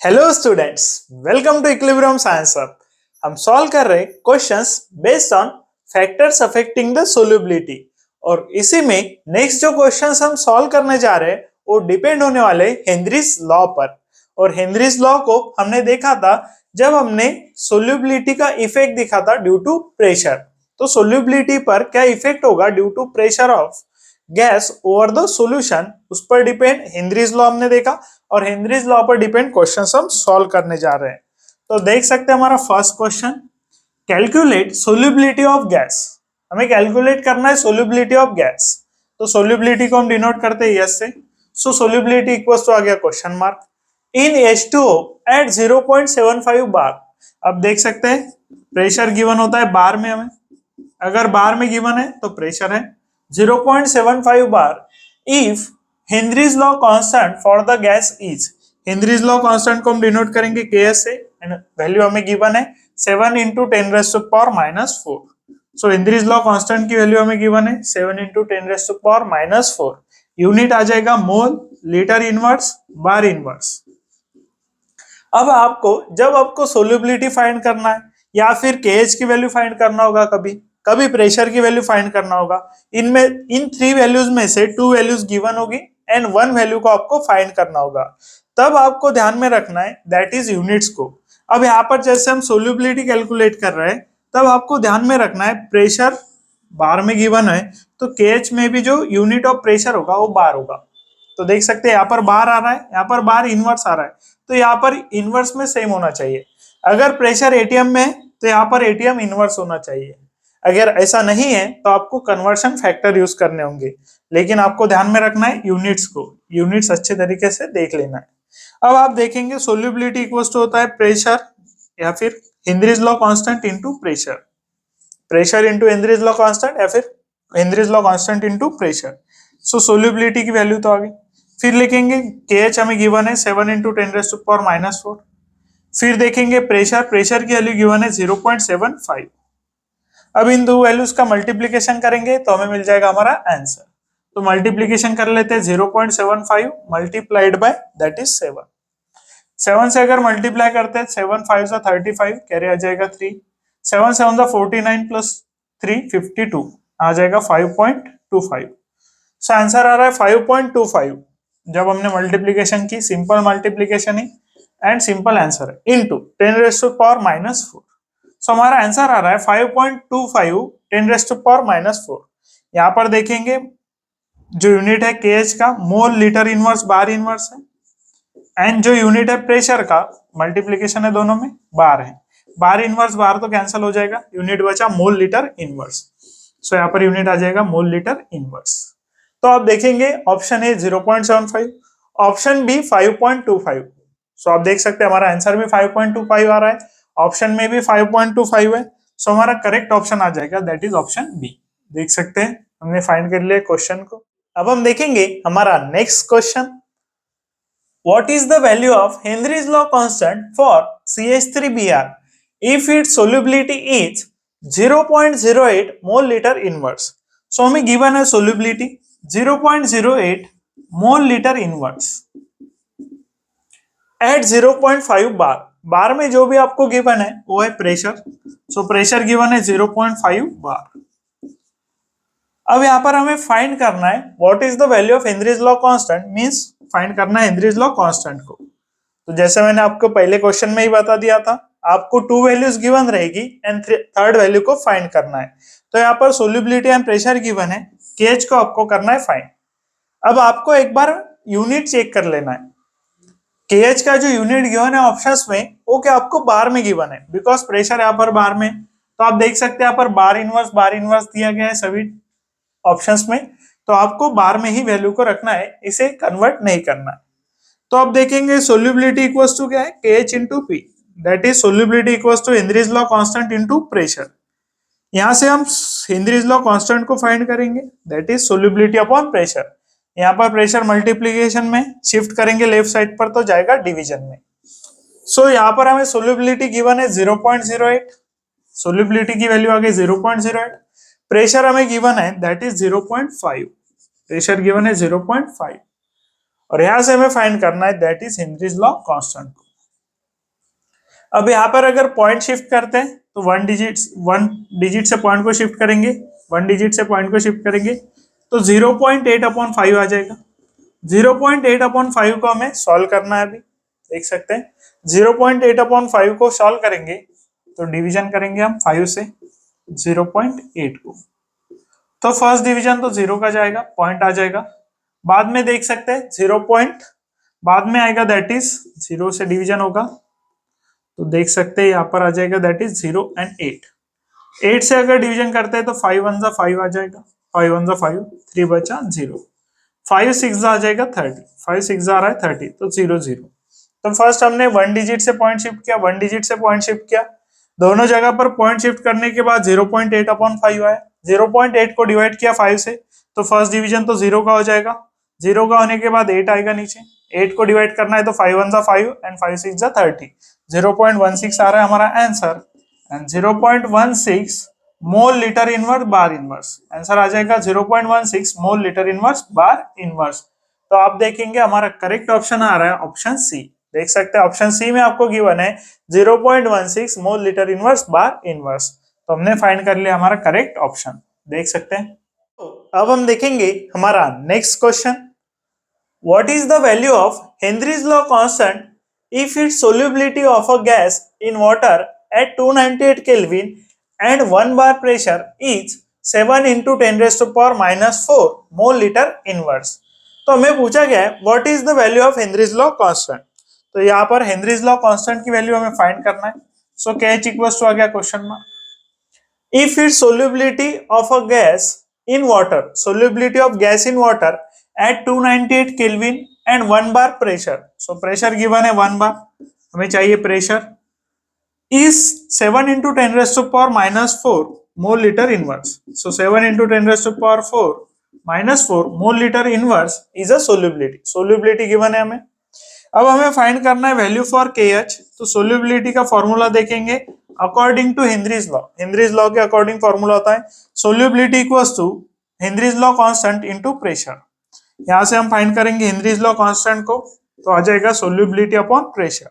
Hello students, welcome to equilibrium science hub. हम solve कर रहे questions based on factors affecting the solubility. और इसी में नेक्स्ट जो क्वेश्चंस हम सॉल्व करने जा रहे हैं वो डिपेंड होने वाले हेनरीज लॉ पर। और हेनरीज लॉ को हमने देखा था जब हमने सोल्युबिलिटी का इफेक्ट देखा था ड्यू टू प्रेशर। तो सोल्युबिलिटी पर क्या इफेक्ट होगा due to pressure of gas over the solution, उस पर डिपेंड हेनरीज लॉ हमने देखा। और हेनरीज लॉ पर डिपेंड क्वेश्चन हम सॉल्व करने जा रहे हैं। तो देख सकते हैं हमारा first question, calculate solubility of gas. हमें कैलकुलेट करना है सोल्युबिलिटी ऑफ गैस। तो सोल्युबिलिटी को हम डिनोट करते हैं यस से। सो सोल्युबिलिटी इक्वल्स टू आ गया question mark in H2O at 0.75 bar. अब देख सकते हैं प्रेशर गिवन होता है बार में, हमें अगर बार में गिवन है तो प्रेशर है 0.75 bar. If Henry's law constant for the gas is, Henry's law constant को हम डिनोट करेंगे Ks से एंड वैल्यू हमें गिवन है 7 into 10 raised to power minus 4। So Henry's law constant की वैल्यू हमें गिवन है 7 into 10 raised to power minus 4। Unit आ जाएगा mole, litre inverse, bar inverse. अब जब आपको सोल्युबिलिटी फाइंड करना है या फिर KH की वैल्यू फाइंड करना होगा, कभी प्रेशर की वैल्यू फाइंड करना होगा, इन थ्री वैल्यूज में से 2 वैल्यूज गिवन होगी एंड 1 वैल्यू को आपको फाइंड करना होगा। तब आपको ध्यान में रखना है दैट इज यूनिट्स को। अब यहाँ पर जैसे हम सोल्युबिलिटी कैलकुलेट कर रहे हैं तब आपको ध्यान में रखना है प्रेशर बार में गिवन है तो KH में भी जो यूनिट ऑफ प्रेशर होगा वो बार होगा। तो देख सकते हैं यहाँ पर बार आ रहा है, यहाँ पर बार इनवर्स आ रहा है, तो यहाँ पर इनवर्स में सेम होना चाहिए। अगर प्रेशर एटीएम में है तो यहाँ पर एटीएम इनवर्स होना चाहिए। अगर ऐसा नहीं है तो आपको कन्वर्शन फैक्टर यूज करने होंगे, लेकिन आपको ध्यान में रखना है यूनिट्स को, यूनिट्स अच्छे तरीके से देख लेना है। अब आप देखेंगे सोल्युबिलिटी इक्वल्स टू होता है प्रेशर या फिर Henry's law constant into pressure, pressure into Henry's law constant या फिर Henry's law constant into pressure. So solubility की वैल्यू तो आ गई। फिर लिखेंगे KH हमें गिवन है 7 into 10 raised to power minus 4। फिर देखेंगे प्रेशर की वैल्यू गिवन है 0.75। अब इन दो वैल्यूज का मल्टीप्लीकेशन करेंगे तो हमें मिल जाएगा हमारा आंसर। तो मल्टीप्लीकेशन कर लेते हैं 0.75 मल्टीप्लाइड बाय दैट इज 7। 7 से अगर मल्टीप्लाई करते हैं 7 5 से 35 कैरी आ जाएगा 3, 7 7 से 49 प्लस 3 52 आ जाएगा 5.25। सो आंसर आ रहा है 5.25। जब हमने मल्टीप्लीकेशन की, सिंपल मल्टीप्लीकेशन ही एंड सिंपल आंसर है into 10 raised to power minus 4। So हमारा आंसर आ रहा है 5.25 10 raised to power minus 4। यहाँ पर देखेंगे जो यूनिट है KH का मोल, लीटर इनवर्स, बार इनवर्स है एंड जो यूनिट है प्रेशर का मल्टीप्लीकेशन है दोनों में बार है। बार इनवर्स बार तो कैंसिल हो जाएगा, यूनिट बचा मोल लीटर इनवर्स। सो यहाँ पर यूनिट आ जाएगा मोल लीटर इनवर्स। तो आप देखेंगे ऑप्शन ए 0.75, ऑप्शन बी 5.25। सो आप देख सकते हैं हमारा आंसर भी 5.25 आ रहा है, ऑप्शन में भी 5.25 है। सो हमारा करेक्ट ऑप्शन आ जाएगा दैट इज ऑप्शन बी। देख सकते हैं हमने फाइंड कर लिया क्वेश्चन को। अब हम देखेंगे हमारा next question, what is the value of Henry's law constant for CH3Br if its solubility is 0.08 mole litre inverse. So हमें गिवन है solubility 0.08 mole litre inverse at 0.5 bar. Bar में जो भी आपको गिवन है वो है प्रेशर। सो प्रेशर गिवन है 0.5 बार। अब यहाँ पर हमें फाइंड करना है what is the value of Henry's law constant, means find करना है हेनरीज लॉ कांस्टेंट को। तो जैसे मैंने आपको पहले क्वेश्चन में ही बता दिया था, आपको 2 वैल्यूज गिवन रहेगी एंड थर्ड वैल्यू को फाइंड करना है। तो यहाँ पर सोल्युबिलिटी एंड प्रेशर गिवन है, KH को आपको करना है फाइंड। अब आपको एक बार यूनिट चेक कर लेना है। KH का जो यूनिट गिवन है ऑप्शंस में वो क्या आपको बार में गिवन है, बिकॉज प्रेशर यहाँ पर बार में। तो आप देख सकते हैं यहाँ पर बार इनवर्स दिया गया है सभी ऑप्शंस में, तो आपको बार में ही वैल्यू को रखना है, इसे कन्वर्ट नहीं करना है। तो आप देखेंगे सोल्युबिलिटी इक्वल्स टू क्या है KH into P, that is solubility equals to Henry's law constant into pressure. यहां से हम हेनरीज लॉ कांस्टेंट को फाइंड करेंगे that is solubility upon pressure. यहाँ पर प्रेशर मल्टीप्लीकेशन में शिफ्ट करेंगे लेफ्ट साइड पर तो जाएगा डिवीजन में। सो यहाँ पर हमें सोल्युबिलिटी गिवन है 0.08, सोल्युबिलिटी की वैल्यू आ गई 0.08। प्रेशर हमें गिवन है दैट इज 0.5, प्रेशर गिवन है 0.5 और यहां से हमें फाइंड करना है that is Henry's law constant. अब यहाँ पर अगर पॉइंट शिफ्ट करते हैं तो वन डिजिट से पॉइंट को शिफ्ट करेंगे, वन डिजिट से पॉइंट को शिफ्ट करेंगे तो 0.8/5 आ जाएगा। 0.8/5 को हमें सॉल्व करना है, अभी देख सकते हैं 0.8/5 को सॉल्व करेंगे तो डिवीजन करेंगे हम 5 से 0.8 को, तो फर्स्ट डिवीजन तो 0 का जाएगा, पॉइंट आ जाएगा। बाद में देख सकते हैं 0 पॉइंट बाद में आएगा, दैट इज 0 से डिवीजन होगा तो देख सकते हैं यहाँ पर आ जाएगा दैट इज 0 and 8। 8 से अगर डिवीजन करते हैं तो 5 1 जा 5 आ जाएगा, 5 1 जा 5, 3 बचा 0, 5 6 जा आ जाएगा 30, 5 6 जा आ रहा है 30 तो 0 0। तो फर्स्ट हमने वन डिजिट से पॉइंट शिफ्ट किया, वन डिजिट से पॉइंट शिफ्ट किया, दोनों जगह पर पॉइंट शिफ्ट करने के बाद 0.8/5 आया, 0.8 को डिवाइड किया 5 से तो फर्स्ट डिवीजन तो 0 का हो जाएगा, 0 का होने के बाद 8 आएगा नीचे, 8 को डिवाइड करना है तो 5 1 जा 5 एंड 5 6 जा 30, 0.16 आ रहा है हमारा answer and 0.16 mole litre inverse bar inverse, answer आ जाएगा 0.16 mole litre inverse bar inverse. तो आप देखेंगे हमारा करेक्ट ऑप्शन आ रहा है ऑप्शन सी, देख सकते हैं ऑप्शन सी में आपको गिवन है 0.16 mole litre inverse bar inverse, तो हमने फाइंड कर लिया हमारा करेक्ट ऑप्शन, देख सकते हैं। तो अब हम देखेंगे हमारा next question, what is the value of Henry's law constant if its solubility of a gas in water at 298 Kelvin and 1 bar pressure is 7 into 10 raised to power minus 4 mole liter inverse। तो हमें पूछा गया है what is the value of Henry's law constant, तो यहाँ पर Henry's law constant की value हमें फाइंड करना है। सो KH इक्वल्स टू आ गया question mark, if its solubility of a gas in water, solubility of gas in water at 298 Kelvin and 1 bar pressure, so pressure given है 1 bar, हमें चाहिए pressure, is 7 into 10 raised to power minus 4 mole liter inverse, so 7 into 10 raised to power 4 minus 4 mole liter inverse is a solubility, solubility given है हमें। अब हमें find करना है value for KH, तो सोल्यूबिलिटी का फॉर्मूला देखेंगे according to Henry's law, Henry's law के अकॉर्डिंग फॉर्मूला होता है solubility equals to Henry's law constant into pressure. यहां से हम फाइंड करेंगे हेनरीज लॉ कांस्टेंट को तो आ जाएगा solubility upon pressure.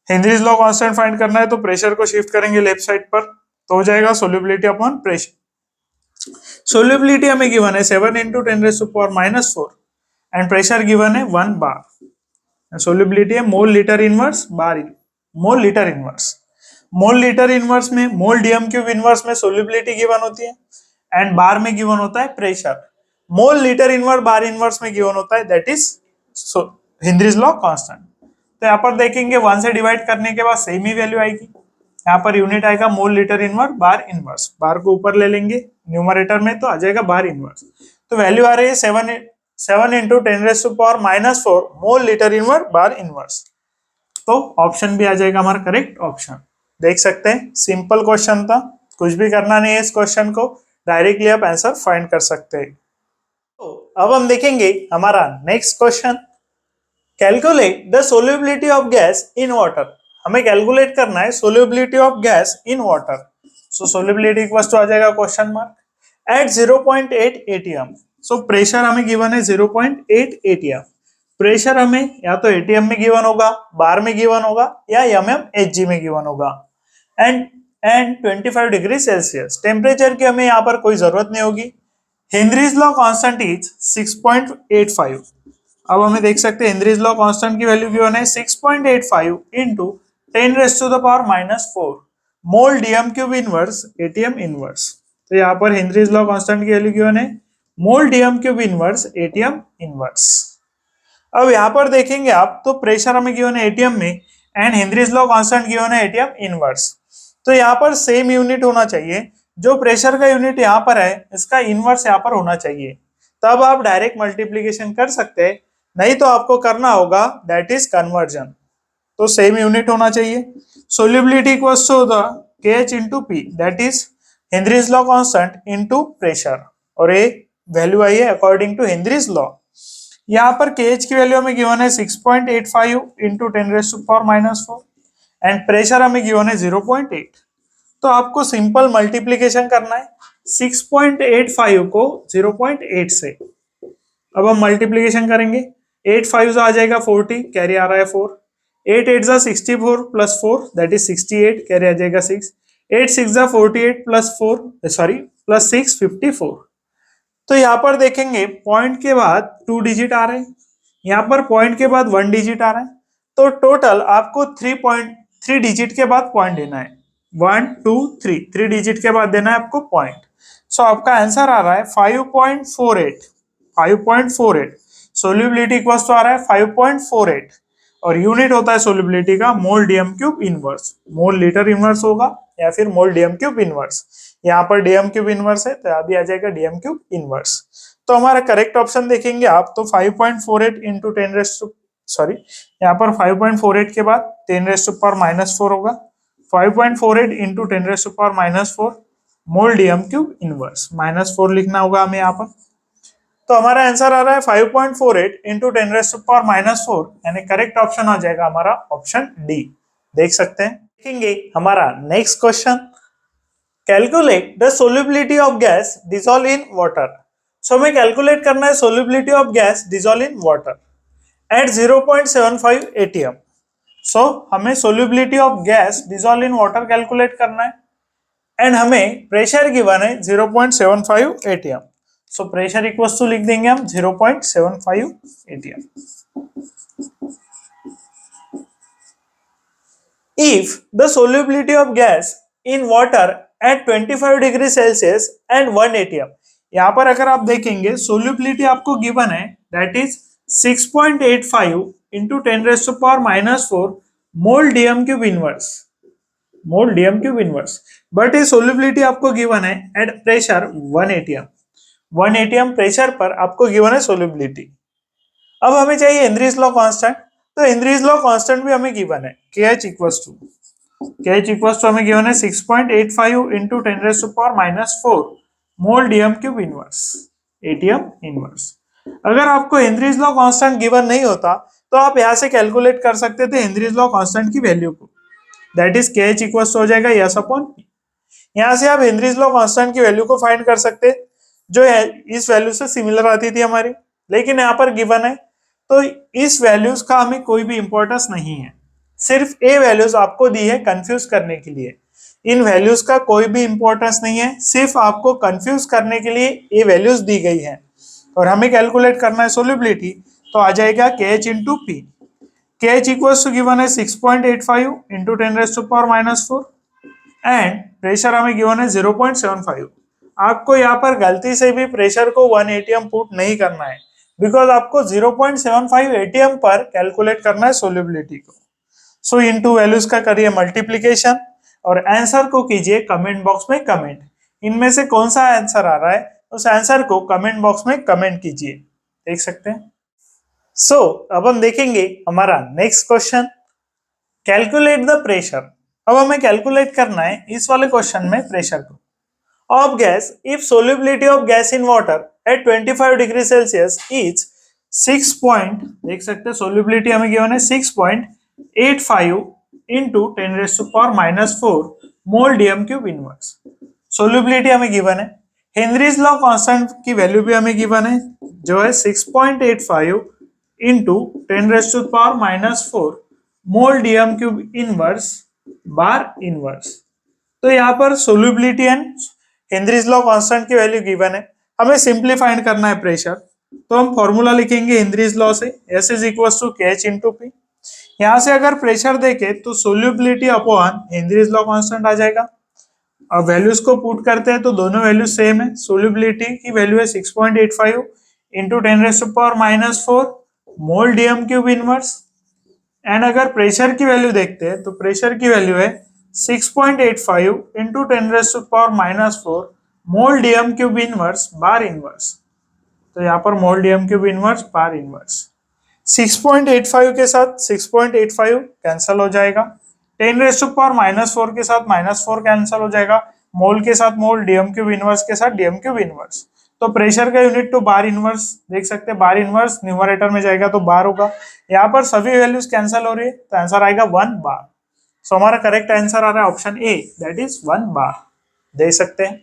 Henrys law constant find करना है तो प्रेशर को शिफ्ट करेंगे लेफ्ट साइड पर तो हो जाएगा सोल्यूबिलिटी अपॉन प्रेशर। सोल्यूबिलिटी हमें गिवन है 7 into 10 raised to power minus 4 and pressure given है 1 बार, सोल्यूबिलिटी है mole litre inverse bar, mole litre inverse, mole litre inverse में मोल डीएम क्यूब इनवर्स में सोल्यूबिलिटी गिवन होती है and bar में given होता है pressure, mole litre inverse bar inverse में गिवन होता है that is Henry's law constant. तो यहाँ पर देखेंगे 1 से डिवाइड करने के बाद सेम ही वैल्यू आएगी, यहाँ पर यूनिट आएगा मोल लीटर इनवर्स बार इनवर्स, बार को ऊपर ले लेंगे न्यूमरेटर में तो आ जाएगा बार इनवर्स, तो वैल्यू आ रही है 7 into 10 raised to power minus 4 mole litre inverse bar inverse, तो ऑप्शन भी आ जाएगा हमारा करेक्ट ऑप्शन। देख सकते हैं सिंपल क्वेश्चन था, कुछ भी करना नहीं है इस क्वेश्चन को, डायरेक्टली आप आंसर फाइंड कर सकते हैं। तो अब हम देखेंगे हमारा next question, calculate the solubility of gas in water, हमें कैलकुलेट करना है solubility of gas in water, so solubility equals to आ जाएगा question mark at 0.8 atm, so pressure हमें गिवन है 0.8 atm, प्रेशर हमें या तो एटीएम में गिवन होगा, बार में गिवन होगा या mmHg में गिवन होगा एंड 25 डिग्री सेल्सियस, टेम्परेचर की हमें यहाँ पर कोई जरूरत नहीं होगी। हेनरीज लॉ कांस्टेंट इज 6.85, अब हमें देख सकते हैं हेनरीज लॉ कांस्टेंट की वैल्यू गिवन है 6.85 into 10 raised to the power minus 4 mole dm cube inverse atm inverse, तो यहाँ पर हेनरीज लॉ कांस्टेंट की वैल्यू गिवन है mole dm cube inverse atm inverse. अब यहाँ पर देखेंगे आप तो प्रेशर हमें गिवन है एटीएम में and Henrys law constant given है एटीएम इनवर्स, तो यहाँ पर सेम यूनिट होना चाहिए, जो प्रेशर का यूनिट यहाँ पर है इसका इनवर्स यहाँ पर होना चाहिए, तब आप डायरेक्ट मल्टीप्लीकेशन कर सकते हैं, नहीं तो आपको करना होगा दैट इज कन्वर्जन, तो सेम यूनिट होना चाहिए। Solubility equals to the KH into P that is Henry's law constant into pressure, और ये वैल्यू आई है अकॉर्डिंग टू हेनरीज लॉ। यहाँ पर KH की वैल्यू हमें गिवन है 6.85 into 10 raised to power minus 4 and pressure हमें गिवन है 0.8, तो आपको सिंपल मल्टीप्लीकेशन करना है 6.85 को 0.8 से, अब हम मल्टीप्लीकेशन करेंगे 8 5 आ जाएगा 40, कैरी आ रहा है 4, 8 8 जा 64 प्लस 4 दैट इज 68, कैरी आ जाएगा 6। 8 6 जा 48 प्लस 4 सॉरी प्लस 6 54। तो यहाँ पर देखेंगे पॉइंट के बाद 2 डिजिट आ रहे हैं, यहाँ पर पॉइंट के बाद 1 डिजिट आ रहा है, तो टोटल आपको 3 डिजिट के बाद पॉइंट देना है। 1 2 3 डिजिट के बाद देना है आपको पॉइंट। सो आपका आंसर आ रहा है 5.48। 5.48 सोल्यूबिलिटी इक्वल्स तो आ रहा है 5.48 और यूनिट होता है सोल्यूबिलिटी का mole dm cube inverse. Mole litre inverse होगा या फिर मोल डीएम क्यूब इनवर्स। यहाँ पर डीएम क्यूब इनवर्स है तो यहाँ भी आ जाएगा डीएम क्यूब इनवर्स। तो हमारा करेक्ट ऑप्शन देखेंगे आप तो 5.48 इंटू 10 रेज़ टू सॉरी यहाँ पर 5.48 के बाद 10 रेज़ टू पावर -4 होगा। 5.48 into 10 raise to power -4 mole dm cube inverse. -4 लिखना होगा हमें यहाँ पर। तो हमारा आंसर आ रहा है 5.48 इंटू 10 रेज़ टू पावर -4 यानी करेक्ट ऑप्शन आ जाएगा हमारा ऑप्शन डी। देख सकते हैं। देखेंगे हमारा next question, calculate the solubility of gas dissolve in water. So हमें कैलकुलेट करना है solubility of gas dissolve in water at 0.75 atm। So हमें solubility of gas dissolve in water calculate करना है एंड हमें प्रेशर गिवन है 0.75 atm। So pressure equals to लिख देंगे हम 0.75 atm। If the solubility of gas in water at 25 degree Celsius and 1 atm, यहाँ पर अगर आप देखेंगे सोल्यूबिलिटी आपको गिवन है that is 6.85 into 10 raise to power -4 mole dm cube inverse. Mole dm cube inverse but ये सोल्यूबिलिटी आपको given है at pressure 1 atm। 1 atm pressure पर आपको गिवन है सोल्यूबिलिटी। अब हमें चाहिए हेनरीज लॉ कांस्टेंट, तो हेनरीज लॉ कांस्टेंट भी हमें गिवन है KH इक्वल्स टू हमें गिवन है 6.85 into 10 raise to power -4 mole dm cube inverse atm inverse. अगर आपको हेनरीज लॉ कांस्टेंट गिवन नहीं होता तो आप यहाँ से कैलकुलेट कर सकते थे हेनरीज लॉ कांस्टेंट की वैल्यू को, दैट इज KH इक्वल्स हो जाएगा यस अपॉन P। यहाँ से आप हेनरीज लॉ कांस्टेंट की वैल्यू को फाइंड कर सकते जो है इस वैल्यू से सिमिलर आती थी हमारी, लेकिन यहाँ पर गिवन है तो इस वैल्यूज का हमें कोई भी इंपॉर्टेंस नहीं है, सिर्फ ए वैल्यूज आपको दी है कंफ्यूज करने के लिए। इन वैल्यूज का कोई भी इंपॉर्टेंस नहीं है, सिर्फ आपको कंफ्यूज करने के लिए ये वैल्यूज दी गई हैं और हमें कैलकुलेट करना है सोल्यूबिलिटी, तो आ जाएगा KH into P. KH equals to given है 6.85 into 10 raise to power -4 and pressure हमें गिवन है 0.75। आपको यहाँ पर गलती से भी प्रेशर को 1 atm पुट नहीं करना है बिकॉज आपको 0.75 atm पर कैलकुलेट करना है सोल्यूबिलिटी को। सो इन टू वैल्यूज का करिए मल्टीप्लीकेशन और आंसर को कीजिए कमेंट बॉक्स में कमेंट। इनमें से कौन सा आंसर आ रहा है उस आंसर को कमेंट बॉक्स में कमेंट कीजिए। देख सकते हैं। सो अब हम देखेंगे हमारा next question, calculate the pressure. अब हमें कैलकुलेट करना है इस वाले क्वेश्चन में प्रेशर को of gas if solubility of gas in water at 25 degree Celsius is 6 देख सकते हैं सोल्यूबिलिटी हमें गिवन है 6.85 into 10 raise to power -4 mole dm cube inverse. Solubility हमें गिवन है, हेनरीज लॉ कांस्टेंट की वैल्यू भी हमें गिवन है जो है 6.85 into 10 raise to power -4 mole dm cube inverse bar inverse. तो यहाँ पर solubility and Henrys law constant की वैल्यू गिवन है, हमें सिंप्लीफाइड करना है प्रेशर, तो हम फॉर्मूला लिखेंगे हेनरीज लॉ से S is equals to KH into P. यहाँ से अगर प्रेशर देखे तो solubility upon Henry's law constant आ जाएगा। अब वैल्यूज को पुट करते हैं तो दोनों वैल्यू सेम है। सोल्यूबिलिटी की वैल्यू है 6.85 into 10 raise to power -4 mole dm cube inverse and अगर प्रेशर की वैल्यू देखते हैं तो प्रेशर की वैल्यू है 6.85 into 10 raise to power -4 mole dm cube inverse bar inverse. तो यहाँ पर मोल dm cube inverse bar inverse 6.85 के साथ 6.85 कैंसिल हो जाएगा, 10 रेज़ टू पावर -4 के साथ -4 कैंसिल हो जाएगा, मोल के साथ मोल डीएम क्यूब इनवर्स के साथ डीएम क्यूब इनवर्स। तो प्रेशर का यूनिट तो बार इनवर्स, देख सकते हैं बार इनवर्स न्यूमरेटर में जाएगा तो बार होगा। यहाँ पर सभी वैल्यूज कैंसिल हो रही है तो आंसर आएगा 1 बार। सो हमारा करेक्ट आंसर आ रहा है ऑप्शन ए दैट इज 1 बार। देख सकते हैं।